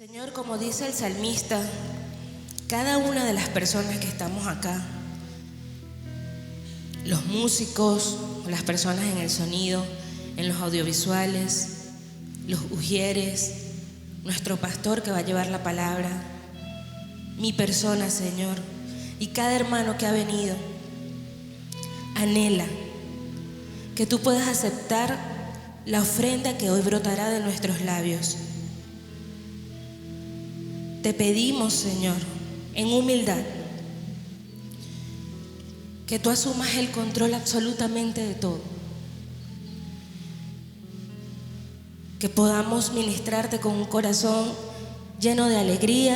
Señor, como dice el salmista, cada una de las personas que estamos acá, los músicos, las personas en el sonido, en los audiovisuales, los ujieres, nuestro pastor que va a llevar la palabra, mi persona, Señor, y cada hermano que ha venido, anhela que tú puedas aceptar la ofrenda que hoy brotará de nuestros labios. Te pedimos, Señor, en humildad, que tú asumas el control absolutamente de todo, que podamos ministrarte con un corazón lleno de alegría,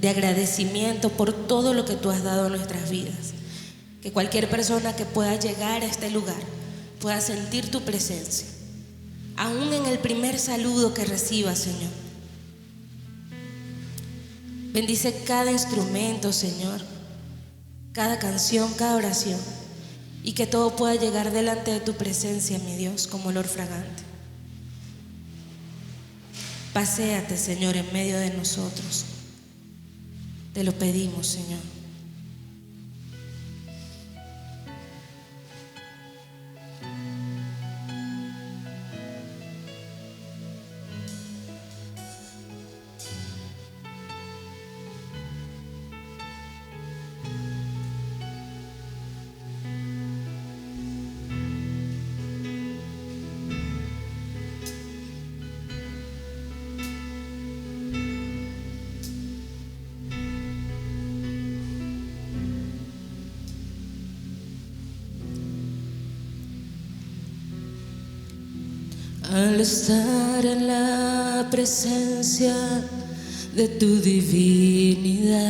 de agradecimiento por todo lo que tú has dado a nuestras vidas, que cualquier persona que pueda llegar a este lugar pueda sentir tu presencia, aún en el primer saludo que reciba, Señor. Bendice cada instrumento, Señor, cada canción, cada oración, y que todo pueda llegar delante de tu presencia, mi Dios, como olor fragante. Paséate, Señor, en medio de nosotros. Te lo pedimos, Señor. Al estar en la presencia de tu divinidad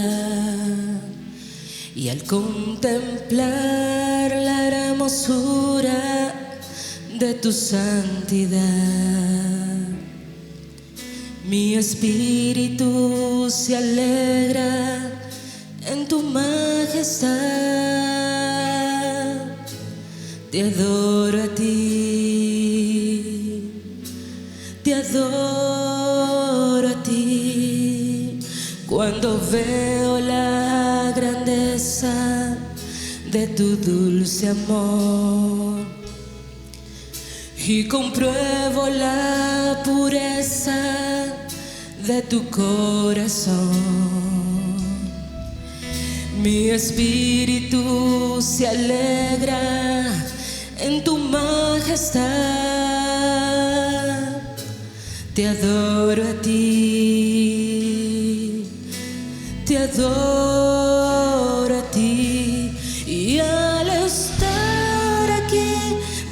y al contemplar la hermosura de tu santidad, mi espíritu se alegra en tu majestad. Te adoro a ti, te adoro a ti, cuando veo la grandeza de tu dulce amor y compruebo la pureza de tu corazón. Mi espíritu se alegra en tu majestad. Te adoro a ti, te adoro a ti, y al estar aquí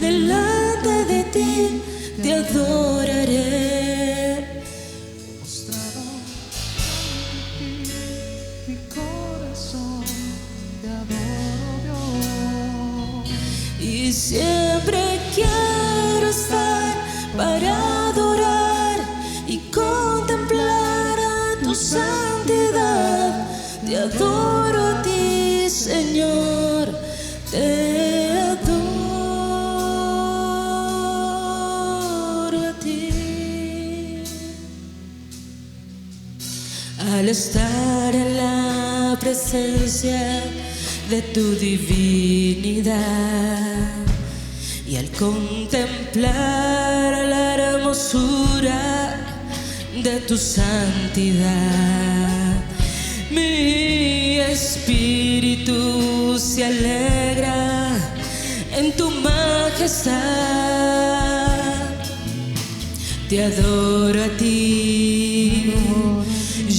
delante de ti, te adoraré. Mostrado ante ti, mi corazón, te adoro, Dios. Y siempre quiero estar para adorar y contemplar a tu santidad. Te adoro a ti, Señor, te adoro a ti. Al estar en la presencia de tu divinidad y al contemplar la hermosura de tu santidad, mi espíritu se alegra en tu majestad. Te adoro a ti,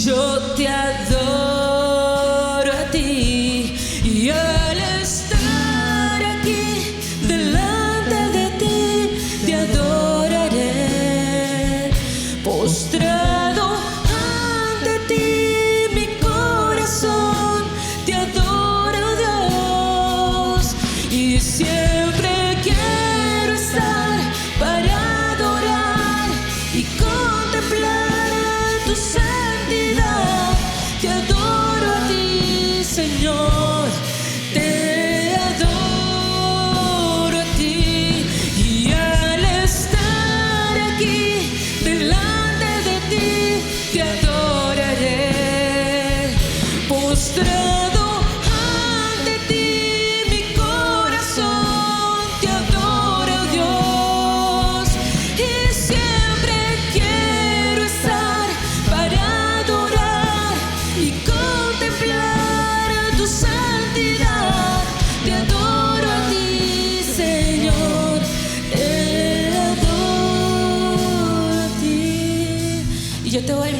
yo te adoro a ti, y al estar aquí delante de ti, te adoraré. Postrado ante ti, mi corazón, te adoro, Dios, y siempre quiero estar para adorar y contemplar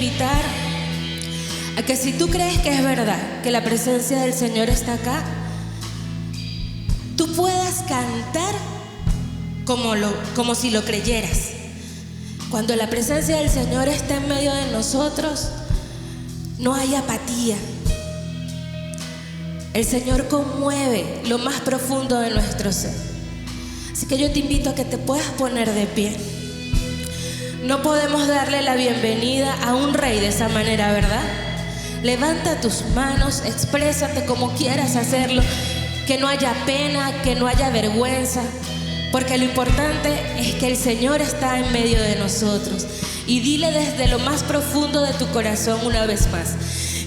invitar a que si tú crees que es verdad, que la presencia del Señor está acá, tú puedas cantar como si lo creyeras. Cuando la presencia del Señor está en medio de nosotros, no hay apatía. El Señor conmueve lo más profundo de nuestro ser. Así que yo te invito a que te puedas poner de pie. No podemos darle la bienvenida a un rey de esa manera, ¿verdad? Levanta tus manos, exprésate como quieras hacerlo, que no haya pena, que no haya vergüenza, porque lo importante es que el Señor está en medio de nosotros. Y dile desde lo más profundo de tu corazón una vez más: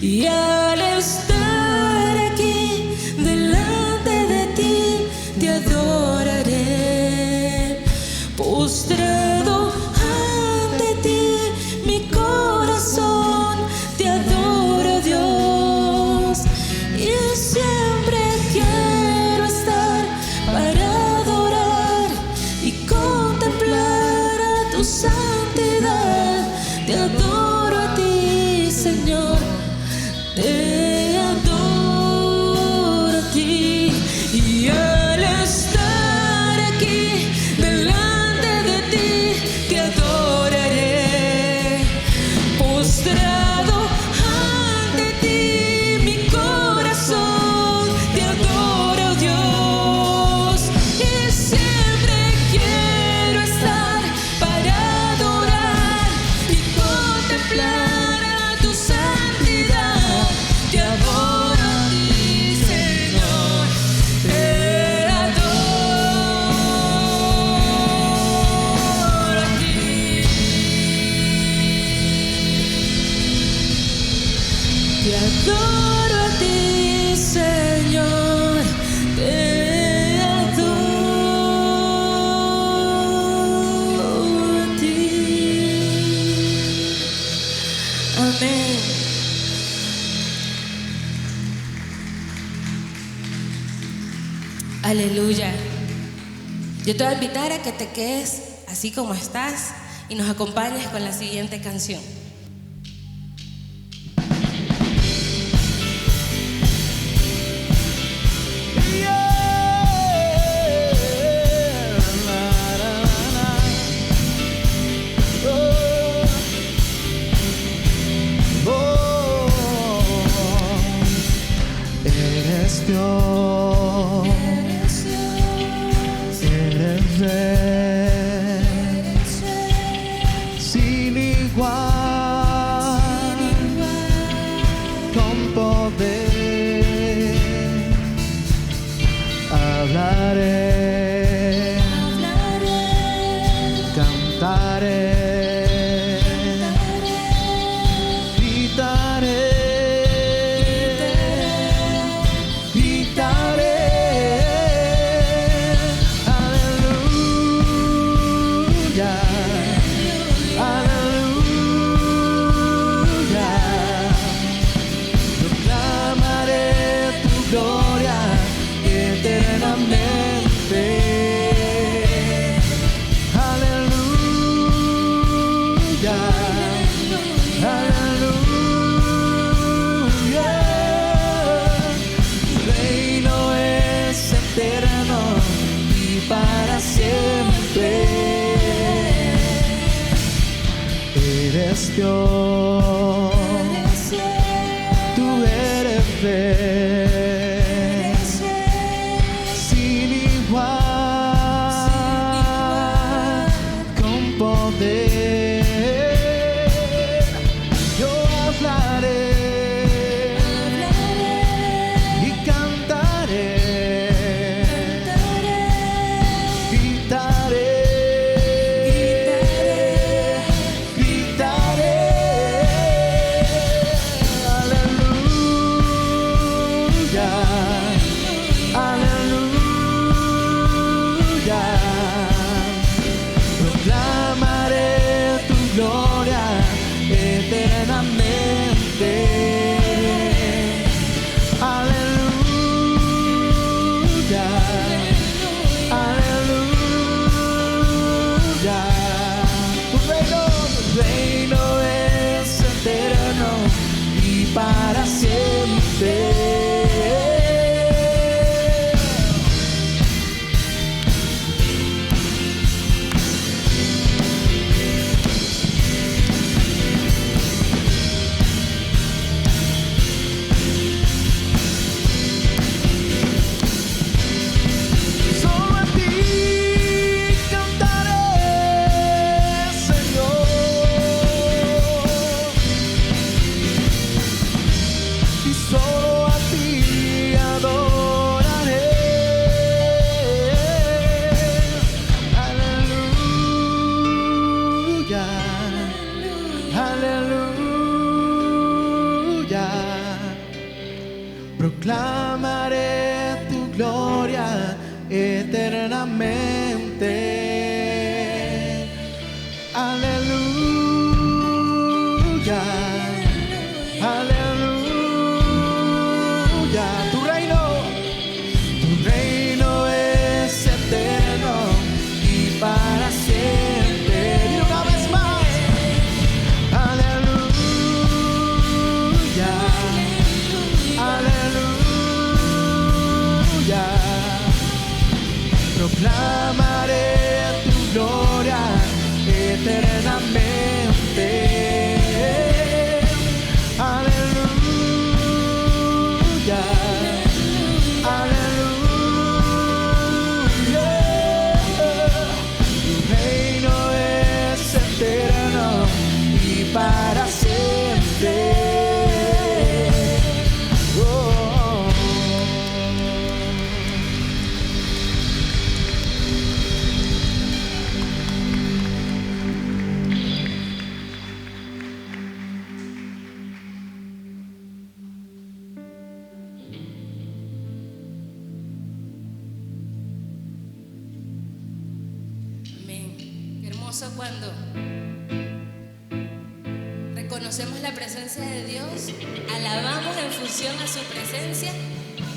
y al estar aquí delante de ti, te adoraré, postrado ante ti, mi corazón te adoro, Dios, y siempre quiero estar para adorar y contemplar a tu santidad. Te adoro a ti, Señor, te adoro a ti. Y al estar aquí delante de ti, te adoraré, postrado ante ti, mi corazón te adoro, Dios, y siempre quiero estar para adorar y contemplar a tu santidad. Te adoro a ti, Señor, te adoro a ti. Te adoro a ti, Señor, te adoro a ti. Amén. Aleluya. Yo te voy a invitar a que te quedes así como estás y nos acompañes con la siguiente canción. Eres Dios, eres Rey, sin igual, con poder, hablaré, cantaré, gritaré. Para siempre eres Dios, tú eres Rey, sin igual, con poder. Yo hablaré y cantaré. Tu reino es eterno para siempre. Proclamaré tu gloria eternamente. Aleluya, aleluya. Tu reino es eterno y para siempre. Y una vez más, aleluya, aleluya. Proclamaré tu gloria eternamente. Aleluya, aleluya. Tu reino es eterno y para siempre. Cuando reconocemos la presencia de Dios, alabamos en función a su presencia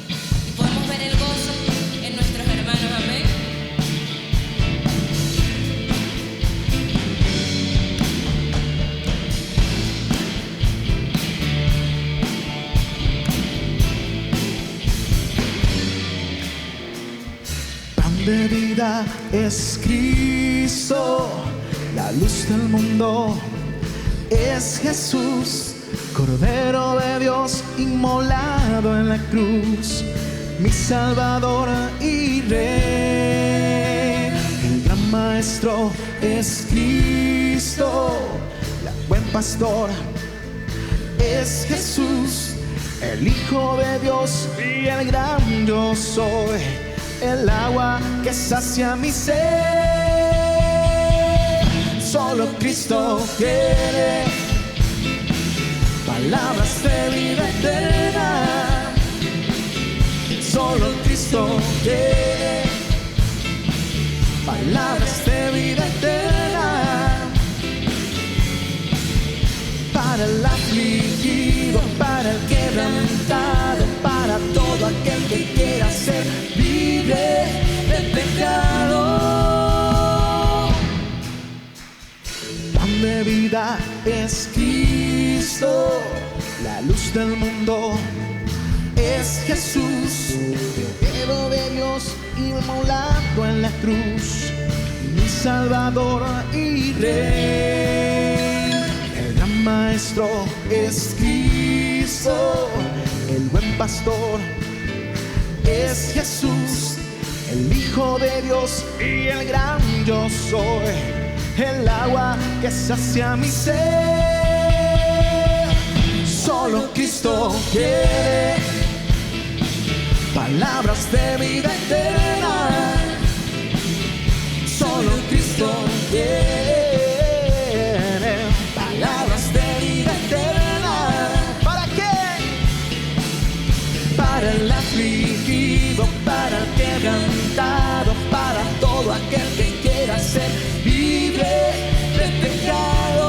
y podemos ver el gozo en nuestros hermanos. Amén. Pan de vida es Cristo, la luz del mundo es Jesús, Cordero de Dios inmolado en la cruz, mi Salvador y Rey. El gran Maestro es Cristo, el buen Pastor es Jesús, el Hijo de Dios y el gran yo soy, el agua que sacia mi sed. Solo Cristo quiere palabras de vida eterna. Solo Cristo quiere palabras de vida eterna. Para el afligido, para el quebrantado, para todo aquel que quiera ser libre del pecado. De vida es Cristo, la luz del mundo es Jesús, Cordero de Dios inmolado en la cruz, mi Salvador y Rey. El gran Maestro es Cristo, el buen Pastor es Jesús, el Hijo de Dios y el gran yo soy, el agua que sacia mi sed. Solo Cristo quiere palabras de vida eterna. Solo Cristo quiere palabras de vida eterna. ¿Para qué? Para el afligido, para el quebrantado, para todo aquel que quiera ser libre del pecado.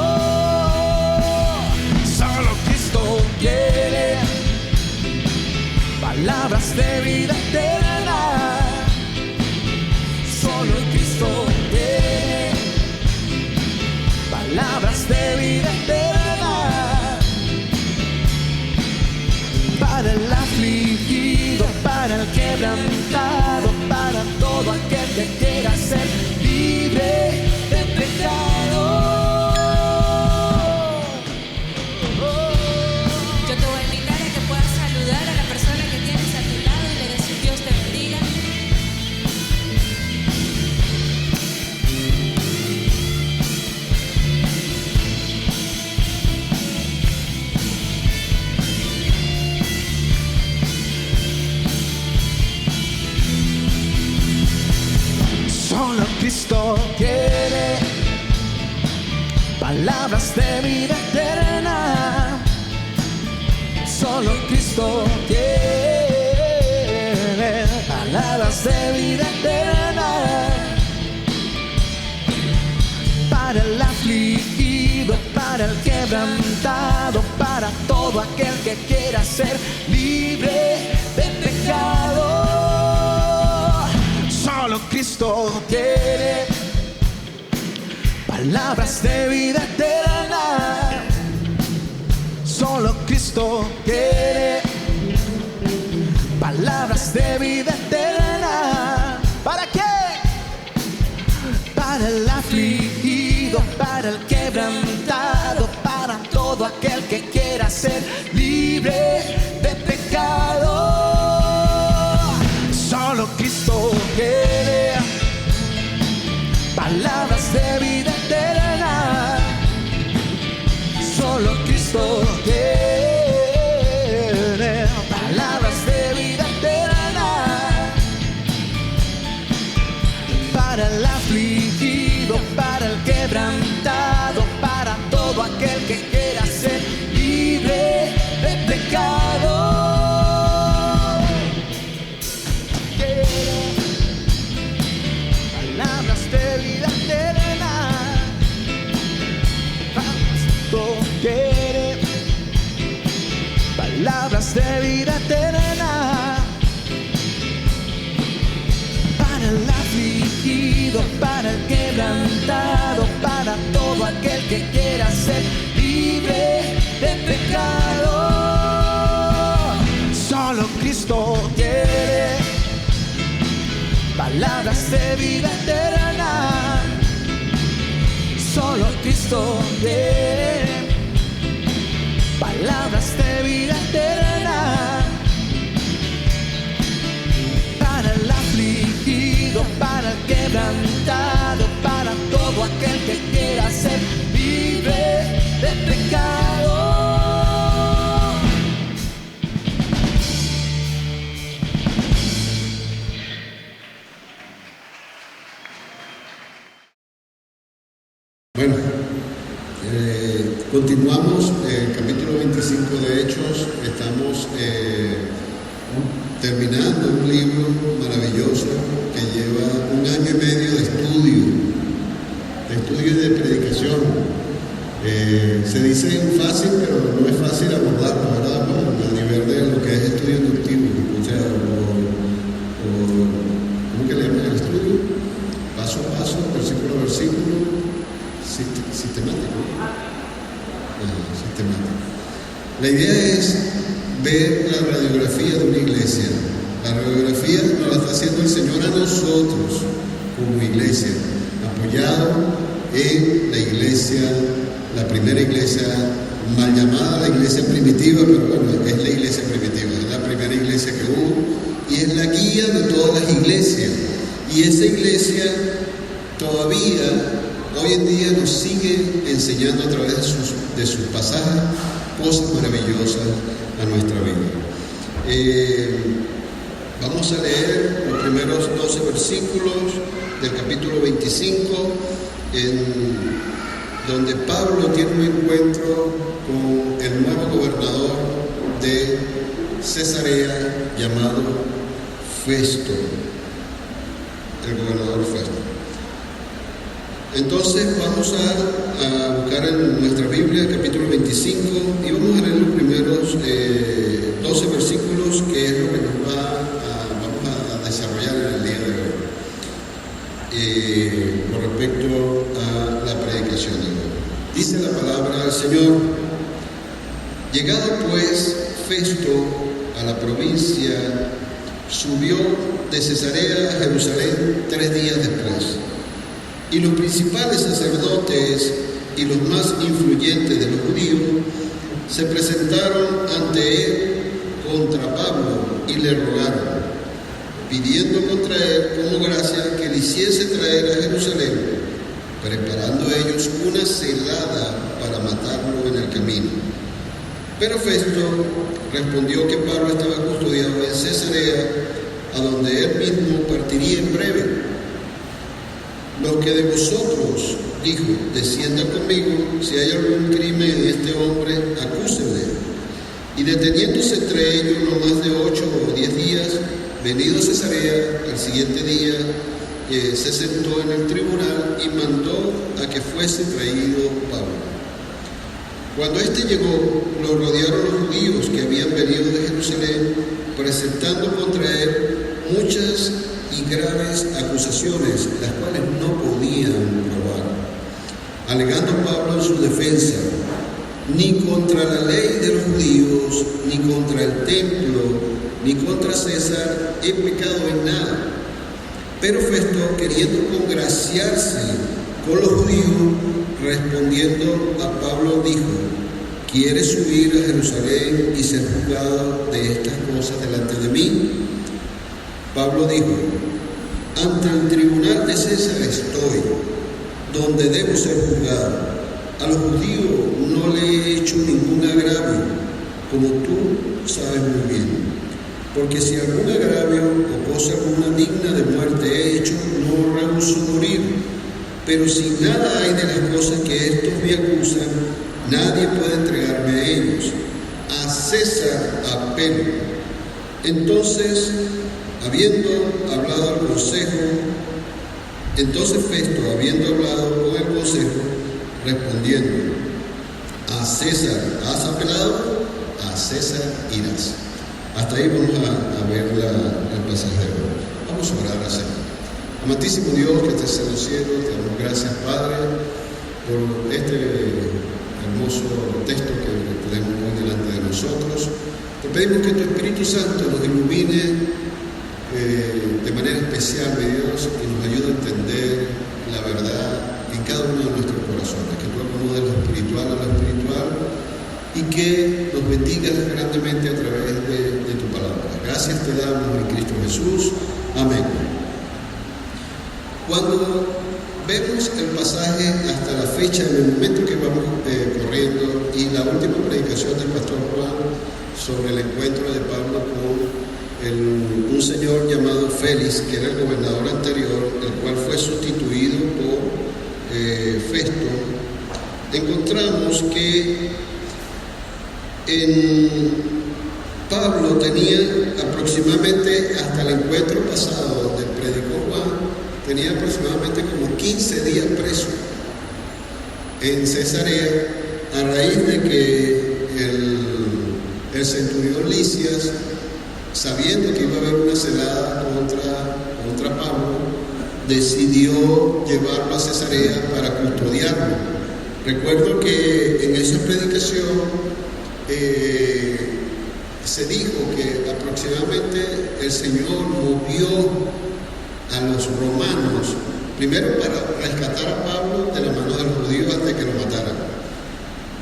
Solo Cristo quiere palabras de vida eterna. Solo Cristo quiere palabras de vida eterna. Cristo quiere palabras de vida eterna. Solo Cristo quiere palabras de vida eterna. Para el afligido, para el quebrantado, para todo aquel que quiera ser libre de pecado. Solo Cristo quiere palabras de vida eterna. Solo Cristo quiere palabras de vida eterna. ¿Para qué? Para el afligido, para el quebrantado, para todo aquel que quiera ser libre de pecado. Solo Cristo quiere palabras de vida eterna. Solo Cristo quiere palabras de vida eterna. Para el afligido, para el quebrantado, para todo aquel que quiera ser libre de pecado. Palabras de vida eterna. Cristo quiere palabras de vida eterna. Para el afligido, para el quebrantado, para todo aquel que quiera ser libre de pecado. Solo Cristo quiere palabras de vida eterna. Solo Cristo quiere palabras de vida eterna. Para el afligido, para el quebrantado, para todo aquel que quiera ser libre de pecado. Bueno, continuamos el capítulo 25 de Hechos. Estamos terminando un libro maravilloso que lleva 1 año y medio de estudio y de predicación. Se dice fácil, pero no es fácil abordarlo, ¿verdad? A nivel de lo que es estudio inductivo, o sea, ¿cómo que le llaman el estudio? Paso a paso, versículo a versículo. Sistemático. La idea es ver la radiografía de una iglesia. La radiografía nos la está haciendo el Señor a nosotros como iglesia, apoyado en la iglesia, la primera iglesia, mal llamada la iglesia primitiva, pero bueno, es la iglesia primitiva, es la primera iglesia que hubo y es la guía de todas las iglesias. Y esa iglesia todavía hoy en día nos sigue enseñando a través de sus pasajes cosas maravillosas a nuestra vida. Vamos a leer los primeros 12 versículos del capítulo 25, donde Pablo tiene un encuentro con el nuevo gobernador de Cesarea llamado Festo, el gobernador Festo. Entonces vamos a buscar en nuestra Biblia el capítulo 25 y vamos a leer los primeros 12 versículos, que es lo que nos vamos a desarrollar en el día de hoy con respecto a la predicación de hoy. Dice la palabra del Señor: llegado pues Festo a la provincia, subió de Cesarea a Jerusalén 3 días después. Y los principales sacerdotes y los más influyentes de los judíos se presentaron ante él contra Pablo y le rogaron, pidiendo contra él como gracia que le hiciese traer a Jerusalén, preparando ellos una celada para matarlo en el camino. Pero Festo respondió que Pablo estaba custodiado en Cesarea, a donde él mismo partiría en breve. los que de vosotros, dijo, desciendan conmigo, si hay algún crimen en este hombre, acúsenle. Y deteniéndose entre ellos no más de 8 o 10 días, venido a Cesarea, al siguiente día se sentó en el tribunal y mandó a que fuese traído Pablo. Cuando éste llegó, lo rodearon los judíos que habían venido de Jerusalén, presentando contra él muchas y graves acusaciones, las cuales no podían probar. Alegando Pablo en su defensa: ni contra la ley de los judíos, ni contra el templo, ni contra César he pecado en nada. Pero Festo, queriendo congraciarse con los judíos, respondiendo a Pablo, dijo: ¿quieres subir a Jerusalén y ser juzgado de estas cosas delante de mí? Pablo dijo: ante el tribunal de César estoy, donde debo ser juzgado. A los judíos no le he hecho ningún agravio, como tú sabes muy bien. Porque si algún agravio o cosa alguna digna de muerte he hecho, no rehuso morir. Pero si nada hay de las cosas que estos me acusan, nadie puede entregarme a ellos. A César apelo. Entonces, habiendo hablado al consejo, Festo, habiendo hablado con el consejo, respondiendo: a César has apelado, a César irás. Hasta ahí vamos a ver el pasaje de hoy. Vamos a orar al Señor. Amantísimo Dios que estás en los cielos, te damos gracias, Padre, por este hermoso texto que tenemos hoy delante de nosotros. Te pedimos que tu Espíritu Santo nos ilumine de manera especial, mi Dios, y nos ayude a entender la verdad en cada uno de nuestros corazones, que tú acomodes lo espiritual a lo espiritual y que nos bendigas grandemente a través de tu palabra. Gracias te damos en Cristo Jesús. Amén. Cuando vemos el pasaje hasta la fecha, en el momento que vamos corriendo, y la última predicación del pastor Juan sobre el encuentro de Pablo con un señor llamado Félix, que era el gobernador anterior, el cual fue sustituido por Festo, encontramos que Pablo tenía aproximadamente, hasta el encuentro pasado donde predicó Juan, tenía aproximadamente como 15 días preso en Cesarea, a raíz de que el centurión Lisias, sabiendo que iba a haber una celada contra Pablo, decidió llevarlo a Cesarea para custodiarlo. Recuerdo que en esa predicación se dijo que aproximadamente el Señor movió a los romanos, primero para rescatar a Pablo de la mano de los judíos antes de que lo mataran.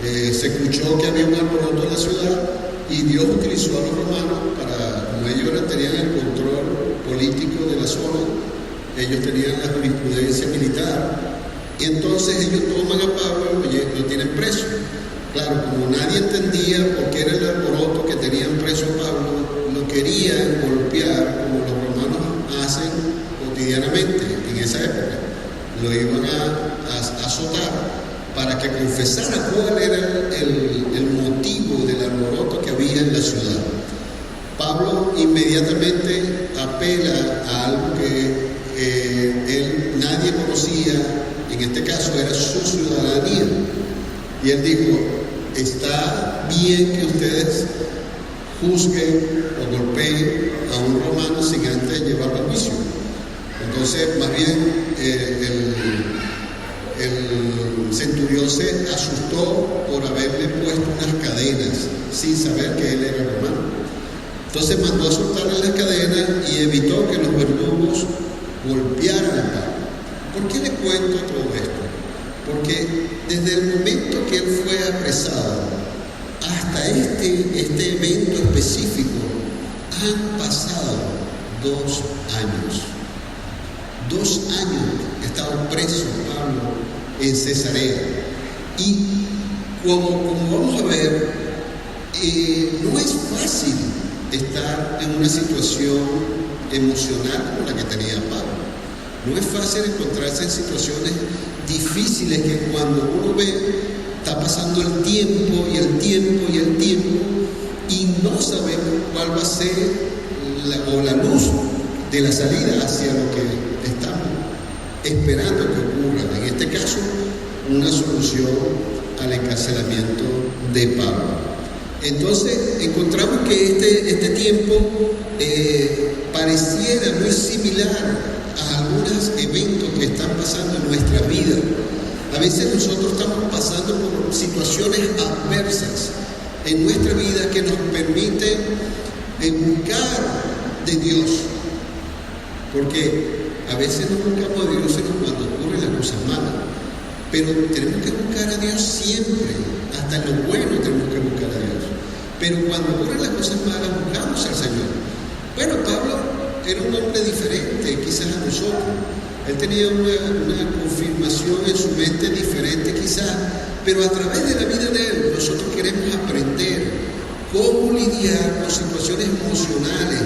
Se escuchó que había un alboroto en la ciudad y Dios utilizó a los romanos para, como ellos tenían el control político de la zona, ellos tenían la jurisprudencia militar, y entonces ellos toman a Pablo y lo tienen preso. Claro, como nadie entendía por qué era el alboroto que tenían preso a Pablo, lo querían golpear como los romanos hacen cotidianamente en esa época. Lo iban a azotar para que confesara cuál era el motivo del alboroto que había en la ciudad. Pablo inmediatamente apela a algo que nadie conocía, en este caso era su ciudadanía. Y él dijo: está bien que ustedes juzguen o golpeen a un romano sin antes llevarlo a juicio. Entonces, más bien, el centurión se asustó por haberle puesto unas cadenas sin saber que él era romano. Entonces mandó a soltarle las cadenas y evitó que los verdugos golpearan a Pablo. ¿Por qué le cuento todo esto? Porque desde el momento que él fue apresado hasta este evento específico han pasado 2 años. 2 años estaba preso Pablo en Cesarea. Y como vamos a ver, no es fácil estar en una situación emocional como la que tenía Pablo. No es fácil encontrarse en situaciones difíciles que cuando uno ve, está pasando el tiempo y el tiempo y el tiempo y no sabemos cuál va a ser la luz de la salida hacia lo que estamos esperando que ocurra. En este caso, una solución al encarcelamiento de Pablo. Entonces encontramos que este tiempo pareciera muy similar a algunos eventos que están pasando en nuestra vida. A veces nosotros estamos pasando por situaciones adversas en nuestra vida que nos permiten buscar de Dios, porque a veces no buscamos a Dios sino cuando ocurren las cosas malas, pero tenemos que buscar a Dios siempre, hasta en lo bueno tenemos que buscar a Dios, pero cuando ocurren las cosas malas buscamos al Señor. Bueno, Pablo era un hombre diferente quizás a nosotros, él tenía una confirmación en su mente diferente quizás, pero a través de la vida de él nosotros queremos aprender cómo lidiar con situaciones emocionales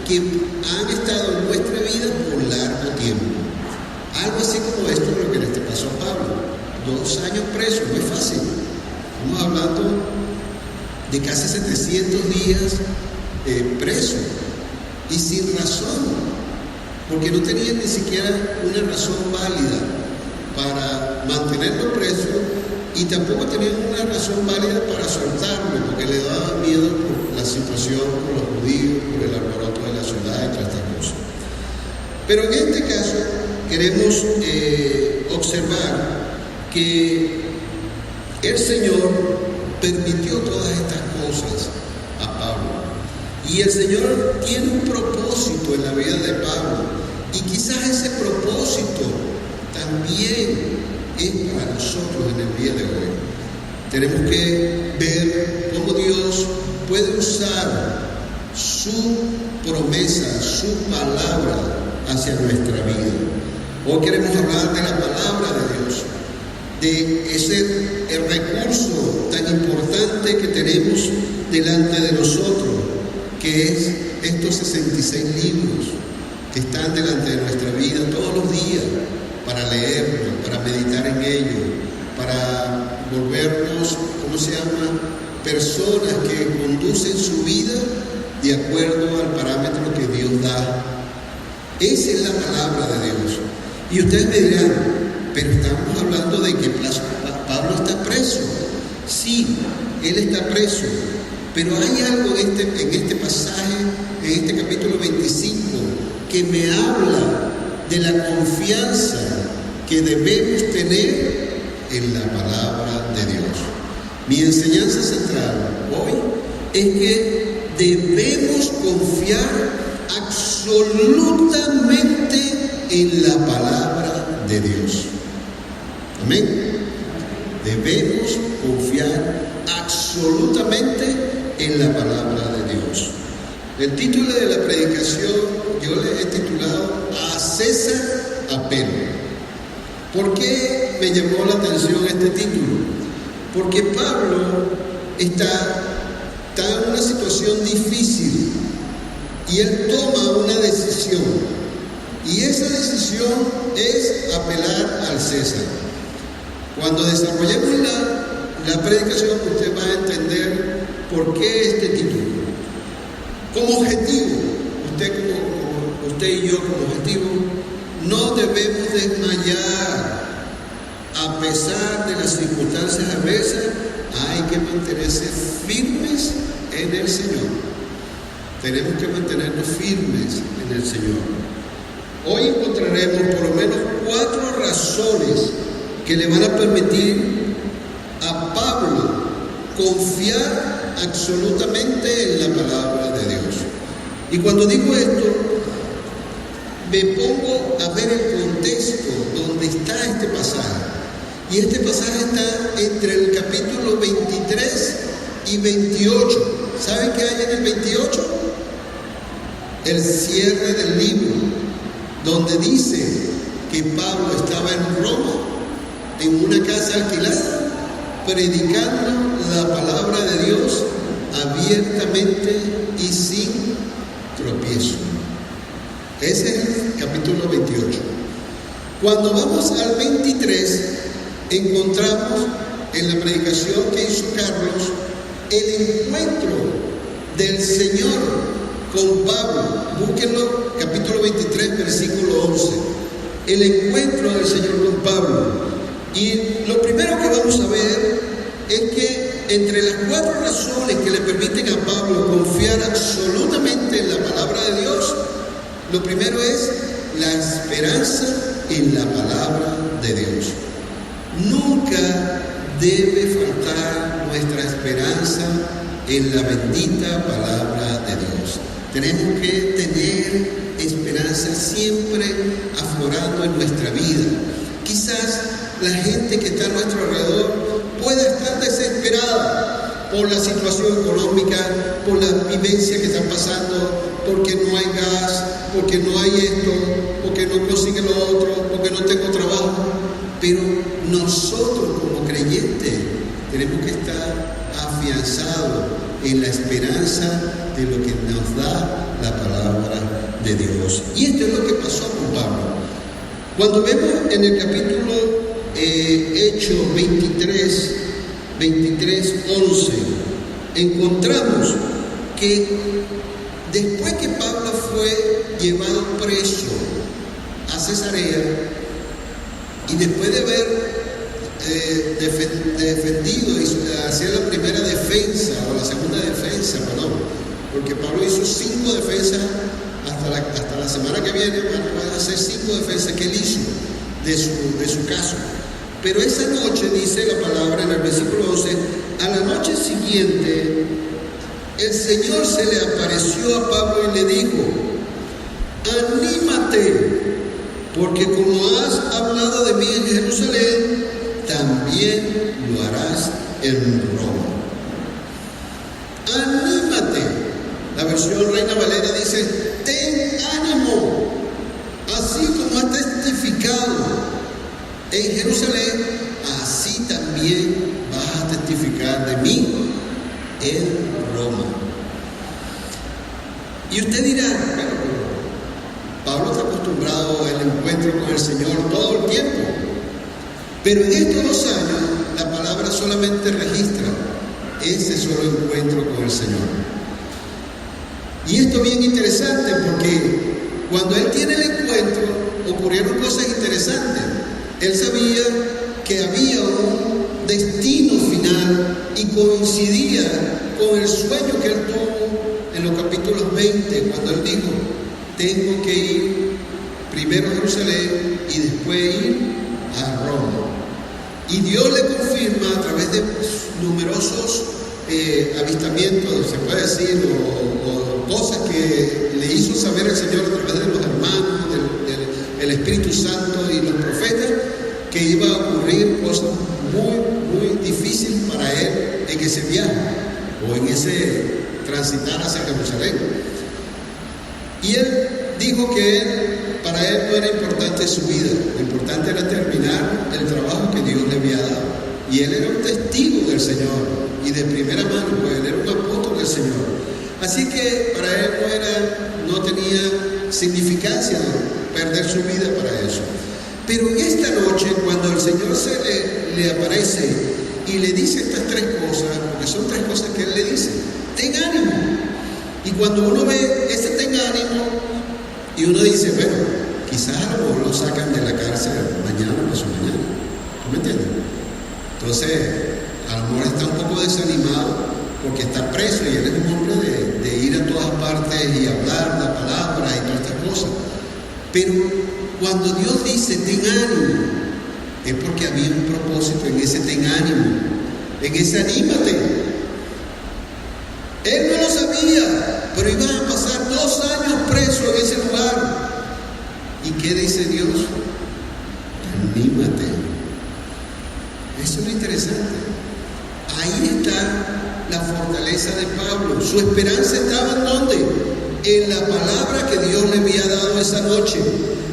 que han estado en nuestra vida por largo tiempo. Algo así como esto es lo que le pasó a Pablo. 2 años preso, no es fácil. Estamos hablando de casi 700 días preso y sin razón, porque no tenía ni siquiera una razón válida para mantenerlo preso y tampoco tenía una razón válida para soltarlo, porque le daba miedo por la situación, por los judíos, por el alboroto de la ciudad, entre estas cosas. Pero en este caso queremos observar que el Señor permitió todas estas cosas a Pablo. Y el Señor tiene un propósito en la vida de Pablo. Y quizás ese propósito también es para nosotros en el día de hoy. Tenemos que ver cómo Dios puede usar su promesa, su palabra hacia nuestra vida. Hoy queremos hablar de la palabra de Dios, de el recurso tan importante que tenemos delante de nosotros, que es estos 66 libros que están delante de nuestra vida todos los días, para leerlos, para meditar en ellos, para volvernos, personas que conducen su vida de acuerdo al parámetro que Dios da. Esa es la palabra de Dios. Y ustedes me dirán, pero estamos hablando de que Pablo está preso. Sí, él está preso, pero hay algo en este pasaje, en este capítulo 25, que me habla de la confianza que debemos tener en la palabra de Dios. Mi enseñanza central hoy es que debemos confiar absolutamente en la palabra de Dios. Amén. Debemos confiar absolutamente en la palabra de Dios. El título de la predicación yo le he titulado A César apelo. ¿Por qué me llamó la atención este título? Porque Pablo está en una situación difícil y él toma una decisión, y esa decisión es apelar al César. Cuando desarrollemos la predicación, usted va a entender por qué este título. Como objetivo, usted y yo como objetivo, no debemos desmayar. A pesar de las circunstancias adversas, hay que mantenerse firmes en el Señor. Tenemos que mantenernos firmes en el Señor. Hoy encontraremos por lo menos 4 razones que le van a permitir a Pablo confiar absolutamente en la palabra de Dios. Y cuando digo esto, me pongo a ver el contexto donde está este pasaje. Y este pasaje está entre el capítulo 23 y 28. ¿Saben qué hay en el 28? El cierre del libro, donde dice que Pablo estaba en Roma, en una casa alquilada, predicando la palabra de Dios abiertamente y sin tropiezo. Ese es el capítulo 28. Cuando vamos al 23, encontramos en la predicación que hizo Carlos el encuentro del Señor con Pablo. Búsquenlo, capítulo 23, versículo 11. El encuentro del Señor con Pablo. Y lo primero que vamos a ver es que entre las 4 razones que le permiten a Pablo confiar absolutamente en la palabra de Dios, lo primero es la esperanza en la palabra de Dios. Nunca debe faltar nuestra esperanza en la bendita palabra de Dios. Tenemos que tener esperanza siempre aflorando en nuestra vida. Quizás la gente que está a nuestro alrededor pueda estar desesperada por la situación económica, por la vivencia que están pasando, porque no hay gas, porque no hay esto, porque no consigue lo otro, porque no tengo trabajo. Pero nosotros como creyentes tenemos que estar afianzados en la esperanza de lo que nos da la palabra de Dios. Y esto es lo que pasó con Pablo. Cuando vemos en el capítulo Hechos 23, 11, encontramos que después que Pablo fue llevado preso a Cesarea y después de haber defendido y hacer la primera defensa o la segunda defensa, porque Pablo hizo 5 defensas hasta la semana que viene, van a hacer 5 defensas que él hizo de su caso. Pero esa noche, dice la palabra en el versículo 11, a la noche siguiente, el Señor se le apareció a Pablo y le dijo: anímate, porque como has hablado de mí en Jerusalén, también lo harás en Roma. Anímate. La versión Reina Valera dice: ten ánimo, así como has testificado en Jerusalén, así también vas a testificar de mí en Roma. Y usted dirá: bueno, Pablo está acostumbrado al encuentro con el Señor todo el tiempo, pero en estos 2 años la palabra solamente registra ese solo encuentro con el Señor. Y esto es bien interesante porque cuando él tiene el encuentro ocurrieron cosas interesantes. Él sabía que había un destino final y coincidía con el sueño que él tuvo en los capítulos 20, cuando él dijo: tengo que ir primero a Jerusalén y después ir a Roma. Y Dios le confirma a través de numerosos avistamientos, se puede decir, o cosas que le hizo saber el Señor a través de los hermanos, del Espíritu Santo y los profetas, que iba a ocurrir cosas muy difíciles para él en ese viaje o en ese transitar hacia Jerusalén. Y él dijo que para él no era importante su vida, lo importante era terminar el trabajo que Dios le había dado. Y él era un testigo del Señor y de primera mano, pues él era un apóstol del Señor. Así que para él no tenía significancia perder su vida para eso. Pero en esta noche, cuando el Señor le aparece y le dice estas 3 cosas, porque son 3 cosas que él le dice: ten ánimo. Y cuando uno ve ese ten ánimo, y uno dice: bueno, quizás a lo mejor lo sacan de la cárcel mañana o pasado mañana. ¿Tú me entiendes? Entonces, a lo mejor está un poco desanimado porque está preso y él es un hombre de ir a todas partes y hablar la palabra y todas estas cosas. Pero cuando Dios dice ten ánimo, es porque había un propósito en ese ten ánimo, en ese anímate. Él no lo sabía, pero iban a pasar 2 años preso en ese lugar. ¿Y qué dice Dios? Anímate. Eso es lo interesante. Ahí está la fortaleza de Pablo. Su esperanza estaba ¿en dónde? En la palabra que Dios le había dado esa noche.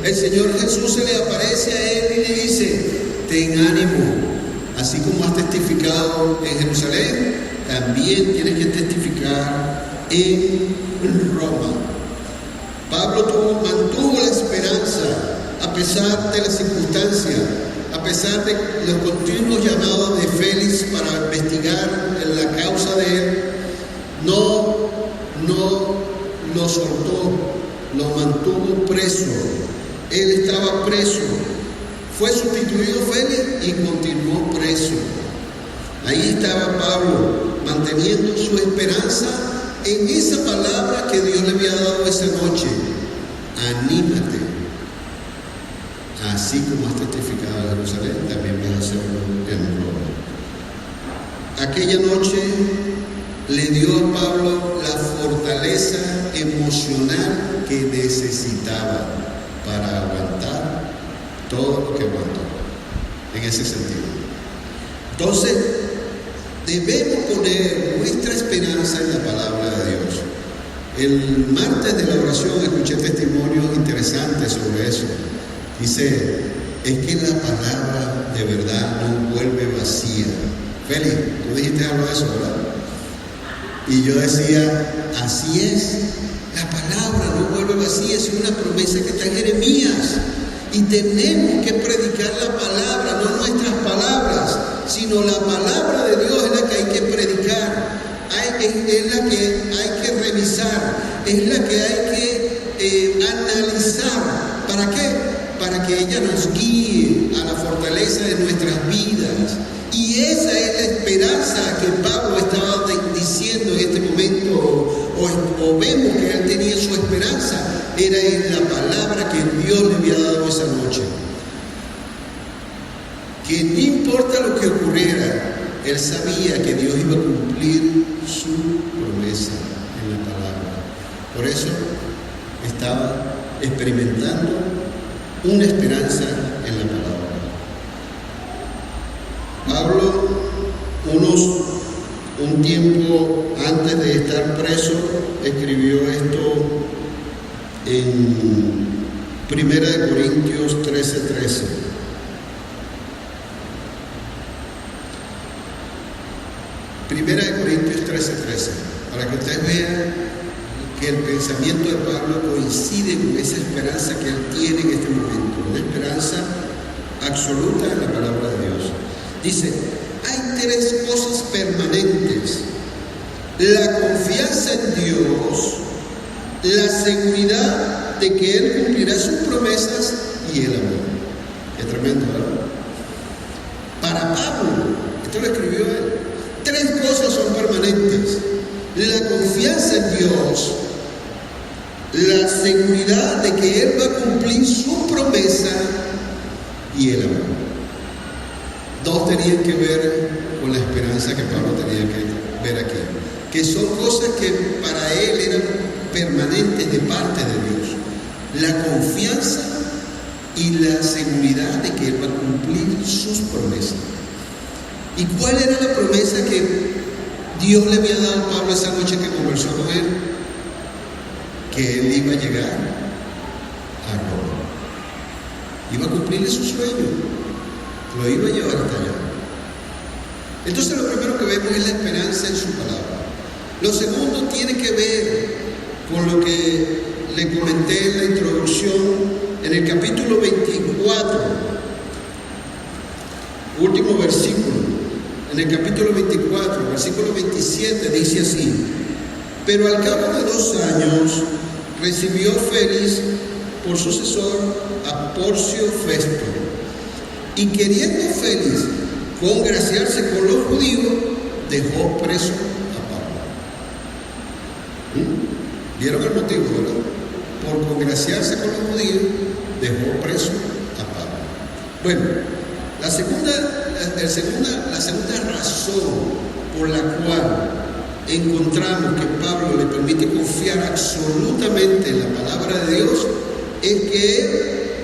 El Señor Jesús se le aparece a él y le dice: ten ánimo, así como has testificado en Jerusalén, también tienes que testificar en Roma. Pablo mantuvo la esperanza a a pesar de las circunstancias, a pesar de los continuos llamados de Félix para investigar la causa de él, no lo soltó, lo mantuvo preso. Él estaba preso. Fue sustituido Félix y continuó preso. Ahí estaba Pablo, manteniendo su esperanza en esa palabra que Dios le había dado esa noche. Anímate. Así como has testificado en Jerusalén, también vas a hacerlo en Roma. Aquella noche le dio a Pablo la fortaleza emocional que necesitaba para aguantar todo lo que aguantó, en ese sentido. Entonces, debemos poner nuestra esperanza en la palabra de Dios. El martes de la oración escuché testimonios interesantes sobre eso. Dice, es que la palabra de verdad no vuelve vacía. Félix, tú dijiste algo de eso, ¿verdad? Y yo decía, así es, la palabra no vuelve vacía, es una promesa que está en Jeremías. Y tenemos que predicar la palabra, no nuestras palabras, sino la palabra de Dios es la que hay que predicar, es la que hay que revisar, es la que hay que analizar. ¿Para qué? Para que ella nos guíe a la fortaleza de nuestras vidas. Y esa es la esperanza que Pablo estaba diciendo en este momento, o vemos que él tenía su esperanza, era en la palabra que Dios le había dado esa noche. Que no importa lo que ocurriera, él sabía que Dios iba a cumplir su promesa en la palabra. Por eso estaba experimentando una esperanza en la palabra. Pablo, un tiempo antes de estar preso, escribió esto en 1 Corintios 13:13. Primera de Corintios 13:13, para que ustedes vean que el pensamiento de Pablo coincide con esa esperanza que él tiene en este momento, una esperanza absoluta en la palabra de Dios. Dice, hay tres cosas permanentes: la confianza en Dios, la seguridad de que Él cumplirá sus promesas y el amor. Es tremendo, ¿verdad? Para Pablo, esto lo escribió él, tres cosas son permanentes: la confianza en Dios, la seguridad de que Él va a cumplir su promesa y el amor. Dos tenían que ver con la esperanza que Pablo tenía que ver aquí, que son cosas que para él eran permanentes de parte de Dios: la confianza y la seguridad de que Él va a cumplir sus promesas. ¿Y cuál era la promesa que Dios le había dado a Pablo esa noche que conversó con él? Que él iba a llegar a Roma, iba a cumplirle su sueño, lo iba a llevar hasta allá. Entonces lo primero que vemos es la esperanza en su palabra. Lo segundo tiene que ver con lo que le comenté en la introducción, en el capítulo 24, último versículo. En el capítulo 24, versículo 27, dice así: pero al cabo de 2 años recibió Félix por sucesor a Porcio Festo, y queriendo Félix congraciarse con los judíos, dejó preso a Pablo. ¿Vieron el motivo, verdad? Por congraciarse con los judíos, dejó preso a Pablo. Bueno, la segunda razón por la cual encontramos que Pablo le permite confiar absolutamente en la palabra de Dios es que él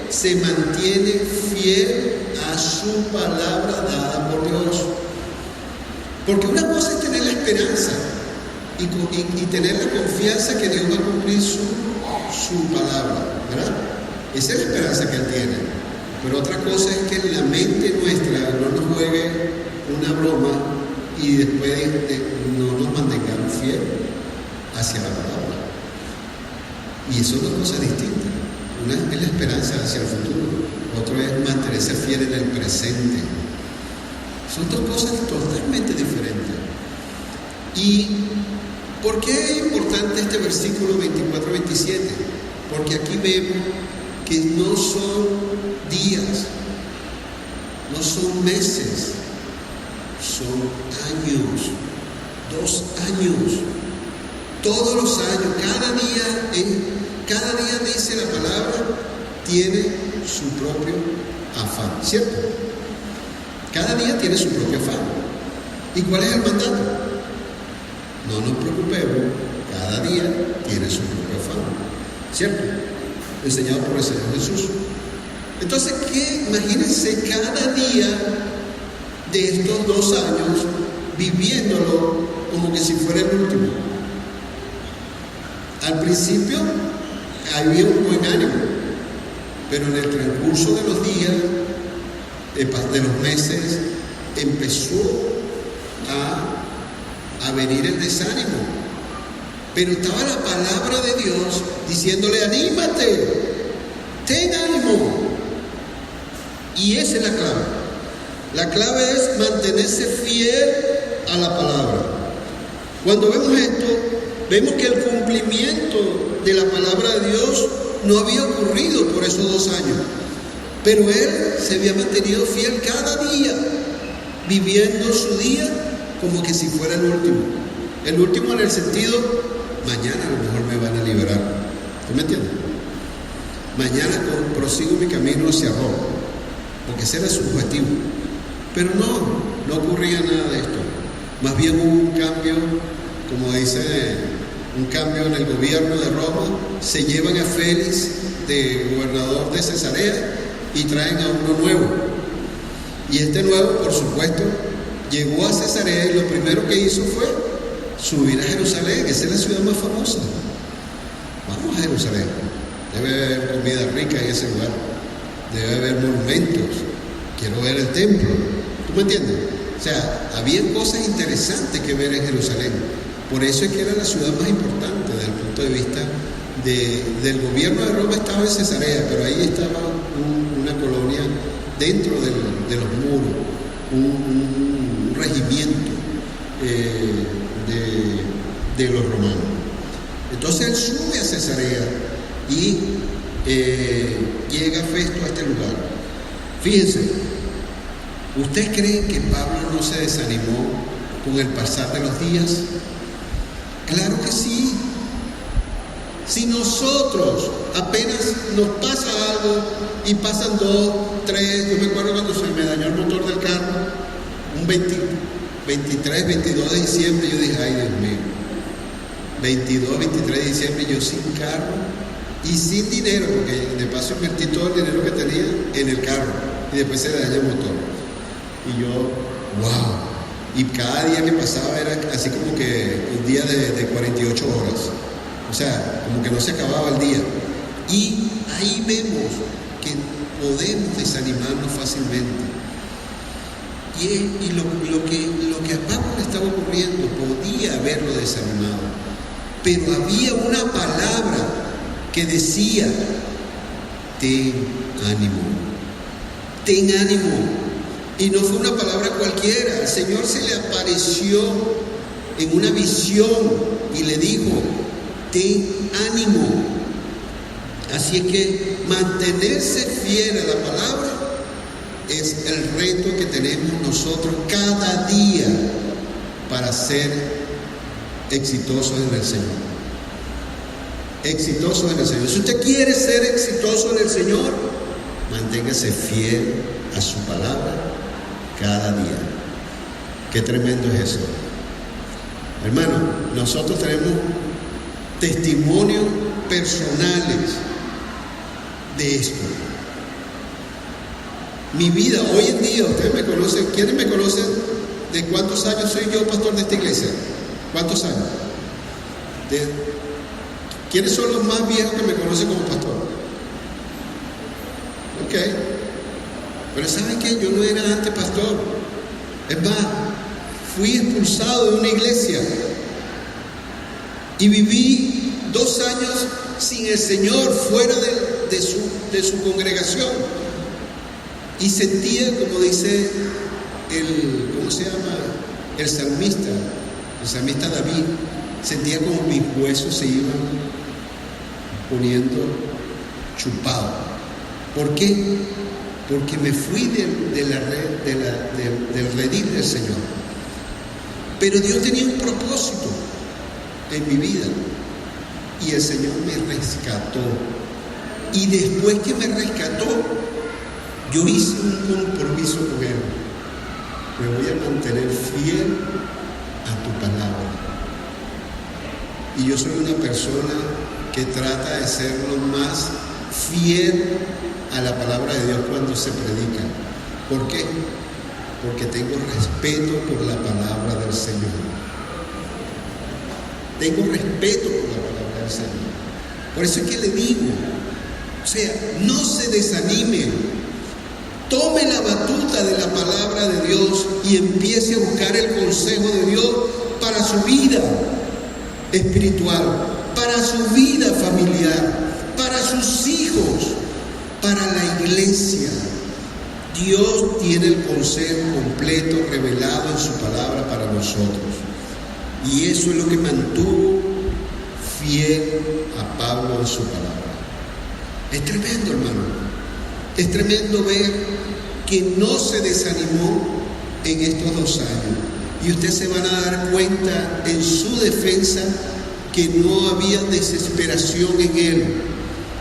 se mantiene fiel a su palabra dada por Dios. Porque una cosa es tener la esperanza y tener la confianza que Dios va a cumplir su palabra, ¿verdad? Esa es la esperanza que él tiene. Pero otra cosa es que en la mente nuestra no nos juegue una broma y después no nos mantengamos fieles hacia la palabra. Y son dos cosas distintas. Una es la esperanza hacia el futuro, otro es mantenerse fiel en el presente. Son dos cosas totalmente diferentes. ¿Y por qué es importante este versículo 24-27? Porque aquí vemos que no son días, no son meses, son años, 2 años, todos los años, cada día dice la palabra, tiene su propio afán, ¿cierto? Cada día tiene su propio afán. ¿Y cuál es el mandato? No nos preocupemos, cada día tiene su propio afán, ¿cierto? Enseñado por el Señor Jesús. Entonces, imagínense cada día de estos 2 años viviéndolo como que si fuera el último. Al principio había un buen ánimo, pero en el transcurso de los días, de los meses, empezó a venir el desánimo. Pero estaba la palabra de Dios diciéndole: anímate, ten ánimo. Y esa es la clave. La clave es mantenerse fiel a la palabra. Cuando vemos esto, vemos que el cumplimiento de la palabra de Dios no había ocurrido por esos 2 años. Pero él se había mantenido fiel cada día, viviendo su día como que si fuera el último. El último en el sentido, mañana a lo mejor me van a liberar. ¿Tú me entiendes? Mañana prosigo mi camino hacia Roma, porque ese era su objetivo. Pero no ocurría nada de esto. Más bien hubo un cambio, como dice, un cambio en el gobierno de Roma. Se llevan a Félix, de gobernador de Cesarea, y traen a uno nuevo. Y este nuevo, por supuesto, llegó a Cesarea y lo primero que hizo fue subir a Jerusalén. Esa es la ciudad más famosa. Vamos a Jerusalén. Debe haber comida rica en ese lugar. Debe haber monumentos. Quiero ver el templo. ¿Tú me entiendes? O sea, había cosas interesantes que ver en Jerusalén. Por eso es que era la ciudad más importante desde el punto de vista del gobierno de Roma. Estaba en Cesarea, pero ahí estaba una colonia dentro de los muros, un regimiento de los romanos. Entonces él sube a Cesarea y llega Festo a este lugar. Fíjense, ¿ustedes creen que Pablo no se desanimó con el pasar de los días? Claro que sí. Si nosotros apenas nos pasa algo y pasan 2, 3, yo me acuerdo cuando se me dañó el motor del carro, un 23, 22 de diciembre, yo dije: ay, Dios mío, 22, 23 de diciembre, yo sin carro y sin dinero, porque de paso invertí todo el dinero que tenía en el carro y después se dañó el motor. Y yo, wow. Y cada día que pasaba era así como que un día de 48 horas. O sea, como que no se acababa el día. Y ahí vemos que podemos desanimarnos fácilmente. Y lo que a Pablo le estaba ocurriendo podía haberlo desanimado. Pero había una palabra que decía: ten ánimo. Ten ánimo. Y no fue una palabra cualquiera. El Señor se le apareció en una visión y le dijo: ten ánimo. Así es que mantenerse fiel a la palabra es el reto que tenemos nosotros cada día para ser exitosos en el Señor. Exitosos en el Señor. Si usted quiere ser exitoso en el Señor, manténgase fiel a su palabra cada día. Qué tremendo es eso. Hermano, nosotros tenemos testimonios personales de esto. Mi vida, hoy en día, ustedes me conocen. ¿Quiénes me conocen? ¿De cuántos años soy yo pastor de esta iglesia? ¿Cuántos años? ¿Quiénes son los más viejos que me conocen como pastor? Ok. Pero ¿saben qué? Yo no era antes pastor. Es más, fui expulsado de una iglesia y viví 2 años sin el Señor, fuera de su congregación. Y sentía, como dice el salmista David, sentía como mis huesos se iban poniendo chupados. ¿Por qué? Porque me fui del redil del Señor. Pero Dios tenía un propósito en mi vida y el Señor me rescató. Y después que me rescató, yo hice un compromiso con Él. Me voy a mantener fiel a tu palabra. Y yo soy una persona que trata de ser lo más fiel a la palabra de Dios cuando se predica. ¿Por qué? Porque tengo respeto por la palabra del Señor. Tengo respeto por la palabra del Señor. Por eso es que le digo, no se desanime. Tome la batuta de la palabra de Dios y empiece a buscar el consejo de Dios para su vida espiritual, para su vida familiar, para sus hijos, para la iglesia. Dios tiene el consejo completo revelado en su palabra para nosotros. Y eso es lo que mantuvo fiel a Pablo en su palabra. Es tremendo, hermano. Es tremendo ver que no se desanimó en estos 2 años. Y ustedes se van a dar cuenta en su defensa que no había desesperación en él,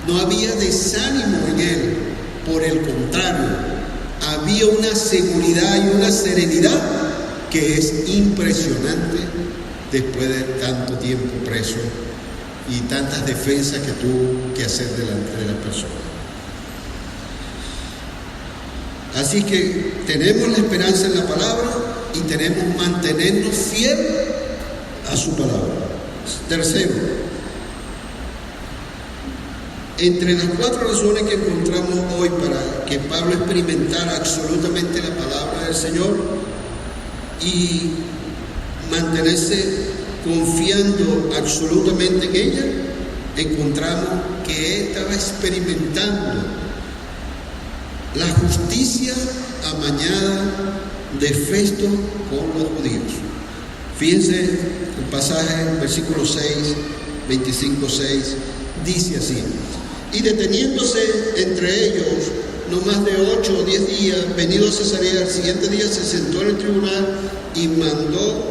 no había desánimo en él. Por el contrario, había una seguridad y una serenidad que es impresionante después de tanto tiempo preso y tantas defensas que tuvo que hacer delante de las personas. Así que tenemos la esperanza en la palabra y tenemos que mantenernos fieles a su palabra. Tercero, entre las 4 razones que encontramos hoy para que Pablo experimentara absolutamente la palabra del Señor y mantenerse confiando absolutamente en ella, encontramos que él estaba experimentando la justicia amañada de Festo con los judíos. Fíjense el pasaje, versículo 6, 25:6, dice así: y deteniéndose entre ellos no más de 8 o 10 días, venido a Cesarea, al siguiente día se sentó en el tribunal y mandó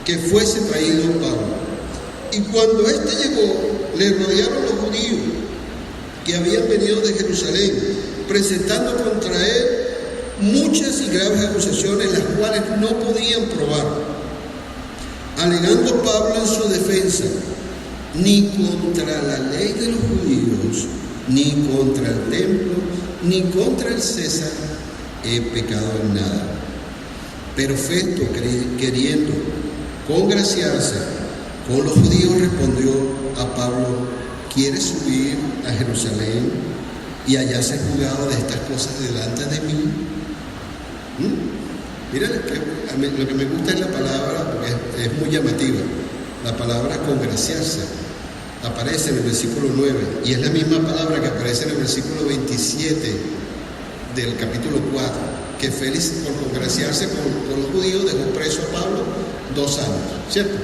que fuese traído Pablo. Y cuando éste llegó, le rodearon los judíos que habían venido de Jerusalén, presentando contra él muchas y graves acusaciones, las cuales no podían probar, alegando Pablo en su defensa: ni contra la ley de los judíos, ni contra el templo, ni contra el César he pecado en nada. Pero Festo, queriendo congraciarse con los judíos, respondió a Pablo: ¿quieres subir a Jerusalén y allá ser juzgado de estas cosas delante de mí? Mira, lo que me gusta es la palabra, porque es muy llamativa. La palabra congraciarse aparece en el versículo 9 y es la misma palabra que aparece en el versículo 27 del capítulo 4, que Félix, por congraciarse con los judíos, dejó preso a Pablo 2 años, ¿cierto?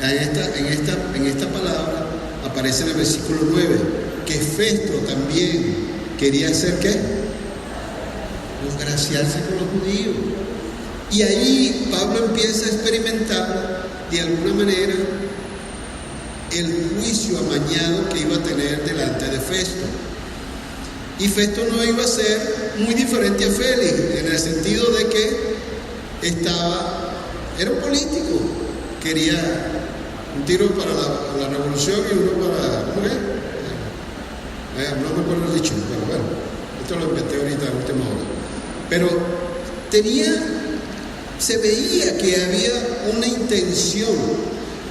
En esta palabra aparece en el versículo 9 que Festo también quería hacer ¿qué? Congraciarse con los judíos. Y ahí Pablo empieza a experimentar de alguna manera el juicio amañado que iba a tener delante de Festo. Y Festo no iba a ser muy diferente a Félix, en el sentido de que era un político, quería un tiro para la revolución y uno para ¿cómo es? No me acuerdo el dicho, pero bueno, esto lo inventé ahorita a última hora. Pero se veía que había una intención.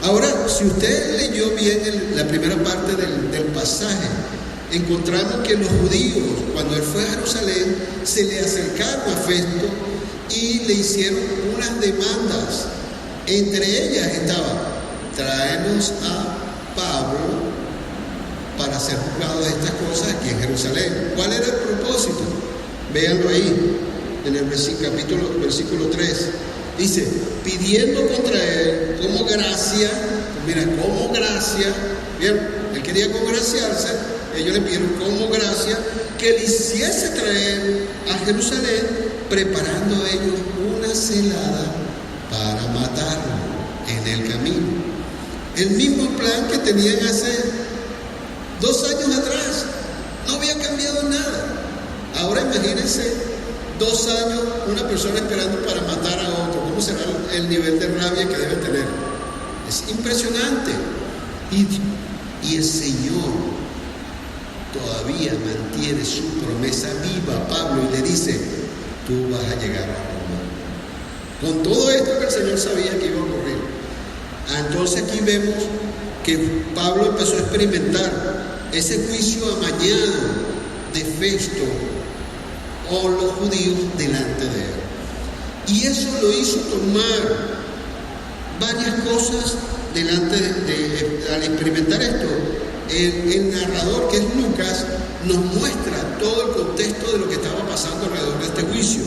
Ahora, si usted leyó bien la primera parte del pasaje, encontramos que los judíos, cuando él fue a Jerusalén, se le acercaron a Festo y le hicieron unas demandas. Entre ellas estaba: tráenos a Pablo. Pablo para ser juzgado de estas cosas aquí en Jerusalén. ¿Cuál era el propósito? Véanlo ahí, en el versículo 3. Dice, pidiendo contra él como gracia, mira, como gracia, bien, él quería congraciarse, ellos le pidieron como gracia que le hiciese traer a Jerusalén, preparando a ellos una celada para matarlo en el camino. El mismo plan que tenían hace 2 años atrás, no había cambiado nada. Ahora imagínense 2 años una persona esperando para matar a otro. ¿Cómo será el nivel de rabia que debe tener? Es impresionante. Y el Señor todavía mantiene su promesa viva a Pablo y le dice, tú vas a llegar a Roma. Con todo esto que el Señor sabía que iba a ocurrir. Entonces aquí vemos que Pablo empezó a experimentar ese juicio amañado de Festo o los judíos delante de él. Y eso lo hizo tomar varias cosas delante al experimentar esto. El narrador, que es Lucas, nos muestra todo el contexto de lo que estaba pasando alrededor de este juicio.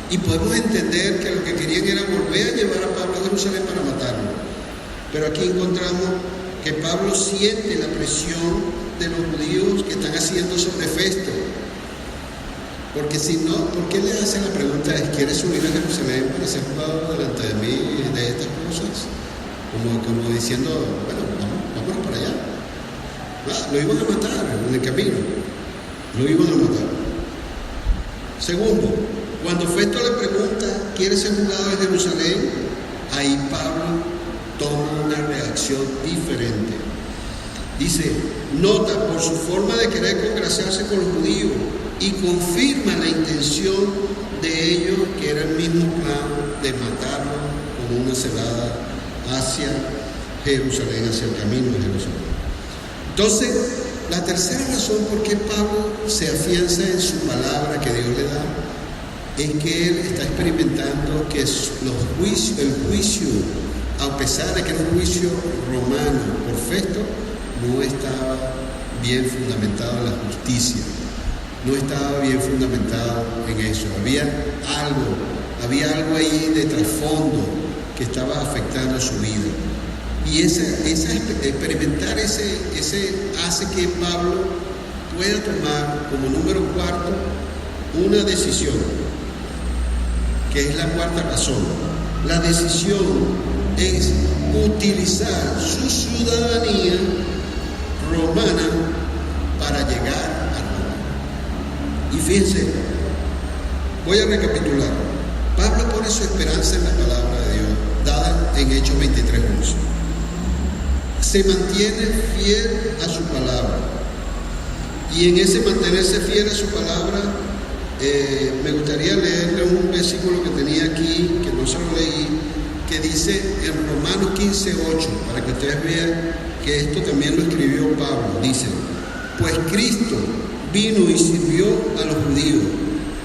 Y podemos entender que lo que querían era volver a llevar a Pablo a Jerusalén para matarlo. Pero aquí encontramos que Pablo siente la presión de los judíos que están haciendo sobre Festo. Porque si no, ¿por qué le hacen la pregunta? ¿Quieres subir a Jerusalén para ser juzgado delante de mí de estas cosas? Como diciendo, bueno, vámonos para allá. Lo iban a matar en el camino. Lo iban a matar. Segundo, cuando Festo le pregunta, ¿quieres ser juzgado en Jerusalén? Ahí Pablo toma una reacción diferente. Dice, nota por su forma de querer congraciarse con los judíos y confirma la intención de ellos, que era el mismo plan de matarlo con una celada hacia Jerusalén, hacia el camino de Jerusalén. Entonces, la tercera razón por qué Pablo se afianza en su palabra que Dios le da es que él está experimentando que el juicio, a pesar de que era un juicio romano por Festo, no estaba bien fundamentado en la justicia, no estaba bien fundamentado en eso. Había algo ahí de trasfondo que estaba afectando su vida. Y experimentar ese hace que Pablo pueda tomar como número 4 una decisión, que es la cuarta razón. La decisión es utilizar su ciudadanía romana para llegar a Roma. Y fíjense, voy a recapitular. Pablo pone su esperanza en la palabra de Dios, dada en Hechos 23:11. Se mantiene fiel a su palabra. Y en ese mantenerse fiel a su palabra, me gustaría leerle un versículo que tenía aquí, que no se lo leí, que dice en Romanos 15:8, para que ustedes vean que esto también lo escribió Pablo. Dice, pues Cristo vino y sirvió a los judíos